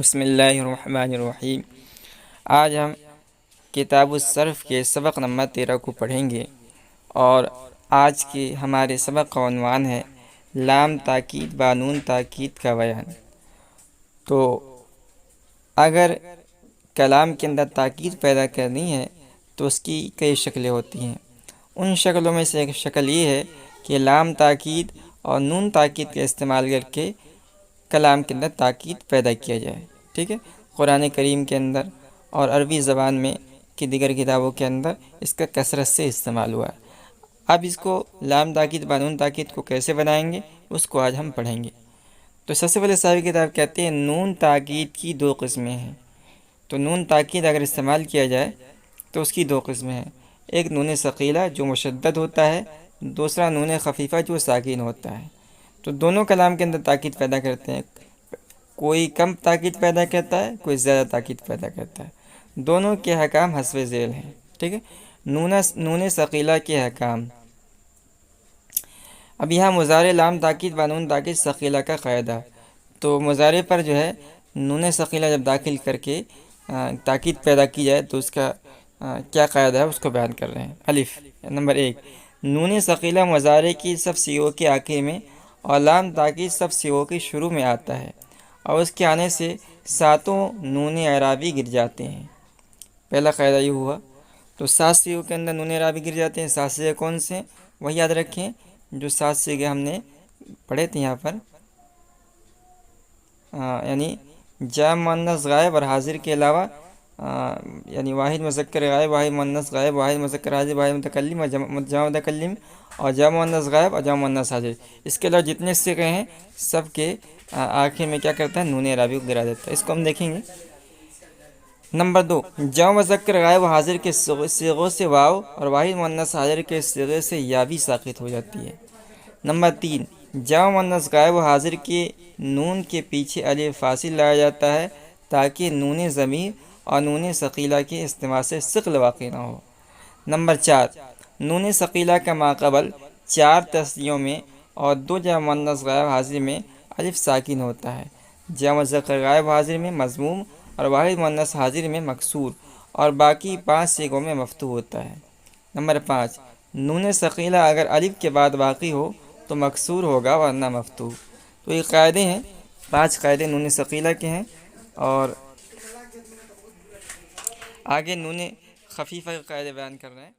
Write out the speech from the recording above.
بسم اللہ الرحمن الرحیم۔ آج ہم کتاب الصرف کے سبق نمبر 13 کو پڑھیں گے، اور آج کے ہمارے سبق کا عنوان ہے لام تاکید با نون تاکید کا بیان۔ تو اگر کلام کے اندر تاکید پیدا کرنی ہے تو اس کی کئی شکلیں ہوتی ہیں۔ ان شکلوں میں سے ایک شکل یہ ہے کہ لام تاکید اور نون تاکید کا استعمال کر کے کلام کے اندر تاکید پیدا کیا جائے۔ ٹھیک ہے، قرآن کریم کے اندر اور عربی زبان میں کی دیگر کتابوں کے اندر اس کا کثرت سے استعمال ہوا ہے۔ اب اس کو لام تاکید با نون تاکید کو کیسے بنائیں گے اس کو آج ہم پڑھیں گے۔ تو سب سے پہلے صاحب کتاب کہتے ہیں نون تاکید کی دو قسمیں ہیں۔ تو نون تاکید اگر استعمال کیا جائے تو اس کی دو قسمیں ہیں، ایک نون ثقیلہ جو مشدد ہوتا ہے، دوسرا نون خفیفہ جو ساکن ہوتا ہے۔ تو دونوں کلام کے اندر تاکید پیدا کرتے ہیں، کوئی کم تاکید پیدا کرتا ہے، کوئی زیادہ تاکید پیدا کرتا ہے۔ دونوں کے احکام حسب ذیل ہیں۔ ٹھیک ہے، نون ثقیلہ کے احکام۔ اب یہاں مضارع لام تاکید با نون تاکید ثقیلہ کا قاعدہ، تو مضارع پر جو ہے نون ثقیلہ جب داخل کر کے تاکید پیدا کی جائے تو اس کا کیا قاعدہ ہے اس کو بیان کر رہے ہیں۔ الف نمبر 1، نون ثقیلہ مضارع کی سب صیغوں کے آخر میں اور لام تاکید سب صیغوں کے شروع میں آتا ہے، اور اس کے آنے سے ساتوں نون اعرابی گر جاتے ہیں۔ پہلا قاعدہ یہ ہوا۔ تو 7 صیغوں کے اندر نون اعرابی گر جاتے ہیں۔ 7 صیغے کون سے ہیں وہی یاد رکھیں، جو 7 صیغے ہم نے پڑھے تھے یہاں پر، یعنی جامع مؤنث غائب اور حاضر کے علاوہ، یعنی واحد مذکر غائب، واحد مؤنث غائب، واحد مذکر حاضر، واحد متکلم اور جمع متکلم، اور جامع مؤنث غائب اور جامع مؤنث حاضر۔ اس کے علاوہ جتنے صیغے ہیں سب کے آخر میں کیا کرتا ہے، نون اعرابی کو گرا دیتا ہے۔ اس کو ہم دیکھیں گے۔ نمبر 2، جمع مذکر غائب و حاضر کے صیغوں سے واو اور واحد مؤنث حاضر کے صیغے سے یا بھی ساقط ہو جاتی ہے۔ نمبر 3، جمع مؤنث غائب و حاضر کے نون کے پیچھے الف فاصل لایا جاتا ہے تاکہ نون ضمیر اور نون ثقیلہ کے استعمال سے ثقل واقع نہ ہو۔ نمبر 4، نون ثقیلہ کا ماقبل 4 تثنیوں میں اور 2 جمع مؤنث غائب حاضر میں الف ساکن ہوتا ہے، جمع مذکر غائب حاضر میں مضموم اور واحد مؤنث حاضر میں مکسور، اور باقی 5 صیغوں میں مفتوح ہوتا ہے۔ نمبر 5، نون ثقیلہ اگر الف کے بعد باقی ہو تو مکسور ہوگا ورنہ مفتوح۔ تو یہ قاعدے ہیں، 5 قاعدے نون ثقیلہ کے ہیں، اور آگے نون خفیفہ کے قاعدے بیان کر رہے ہیں۔